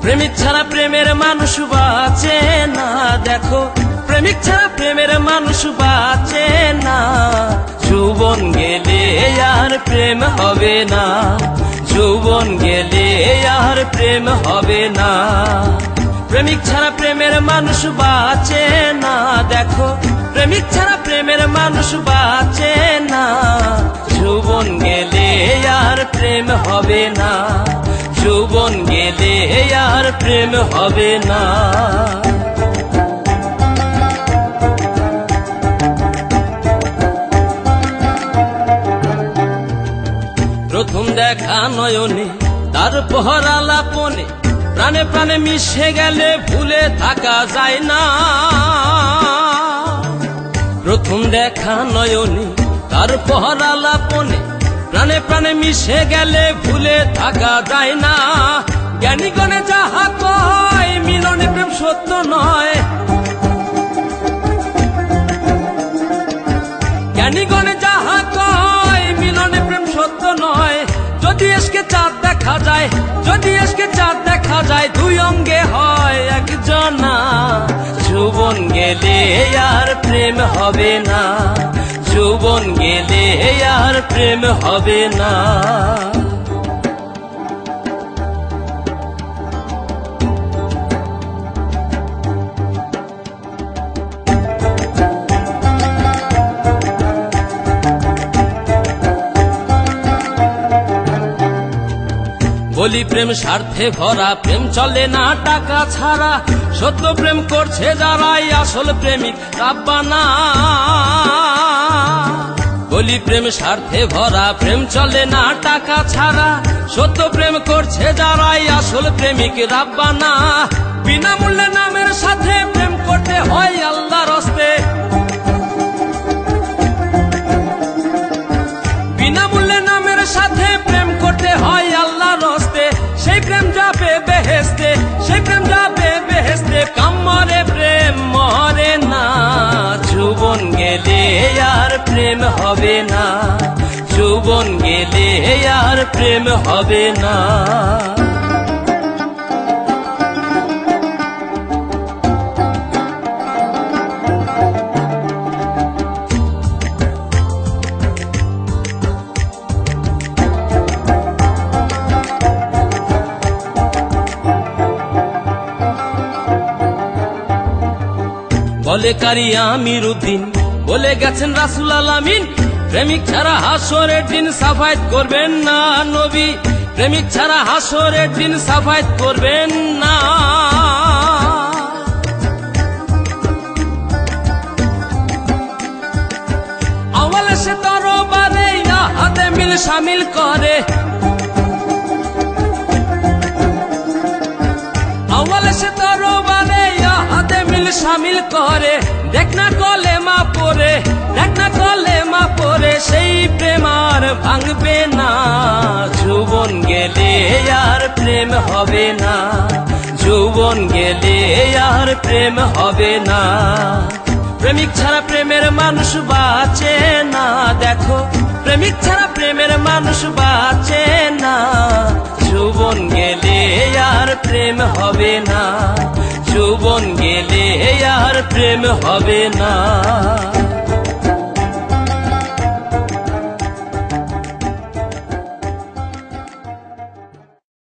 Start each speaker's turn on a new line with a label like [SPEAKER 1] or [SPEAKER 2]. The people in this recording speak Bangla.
[SPEAKER 1] প্রেমিক ছাড়া প্রেমের মানুষ বাঁচে না, দেখো প্রেমিক ছাড়া প্রেমের মানুষ বাঁচে না। যৌবন গেলে আর প্রেম হবে না, যৌবন গেলে আর প্রেম হবে না। প্রেমিক ছাড়া প্রেমের মানুষ বাঁচে না, দেখো প্রেমিক ছাড়া প্রেমের মানুষ বাঁচে না। যৌবন গেলে আর প্রেম হবে না, যৌবন গেলে আর প্রেম হবে না। প্রথম দেখা নয়নে তারপর আলাপনে প্রাণে প্রাণে মিশে গেলে ভুলে থাকা যায় না। প্রথম দেখা নয়নে তারপর আলাপনে প্রাণে প্রাণে মিশে গেলে ভুলে থাকা যায় না। জ্ঞানীগণে যাহা কয় মিলনে প্রেম সত্য নয়, জ্ঞানীগণে যাহা কয় মিলনে প্রেম সত্য নয়। যদি এসকে চাঁদ দেখা যায়, যদি এসকে চাঁদ দেখা যায়, দুই অঙ্গে হয় একজনা। যৌবন গেলে আর প্রেম হবে না, যৌবন গেলে আর প্রেম হবে না। বলি প্রেম স্বার্থে ভরা, প্রেম চলে না টাকা ছাড়া। সত্য প্রেম করছে যারাই আসল প্রেমিক রাব্বানা। বলি প্রেম স্বার্থে ভরা, প্রেম চলে না টাকা ছাড়া। সত্য প্রেম করছে যারাই আসল প্রেমিক রাব্বানা। বিনামূল্যে নামের সাথে প্রেম করতে হয় আল্লাহর হস্তে, বিনামূল্যে নামের সাথে প্রেম করতে হয় আল্লাহর হস্তে। সেই প্রেম যাবে বেহেশতে, সেই প্রেম যাবে বেহেশতে। কামরে প্রেম মরে না, যৌবন গেলে আর প্রেম হবে না, যৌবন গেলে আর প্রেম হবে না। বলে কারি আমিরুদ্দিন, বলে গেছেন রাসূল আলামিন, প্রেমিক ছাড়া হাসরের দিন সাফায়াত করবেন না নবী, প্রেমিক ছাড়া হাসরের দিন সাফায়াত করবেন না। আওয়ালে সে তরবারে হাতে মিল শামিল করে, আওয়ালে সে তরবারে হাতে মিল শামিল করে। দেখ না কলেমা পড়ে, দেখ না কলেমা পড়ে, সেই প্রেম আর ভাঙবে না। যৌবন গেলে আর প্রেম হবে না, যৌবন গেলে আর প্রেম হবে না। প্রেমিক ছাড়া প্রেমের মানুষ বাঁচে না, দেখো প্রেমিক ছাড়া প্রেমের মানুষ বাঁচে না। যৌবন গেলে আর প্রেম হবে না, যৌবন গেলে আর প্রেম হবে না।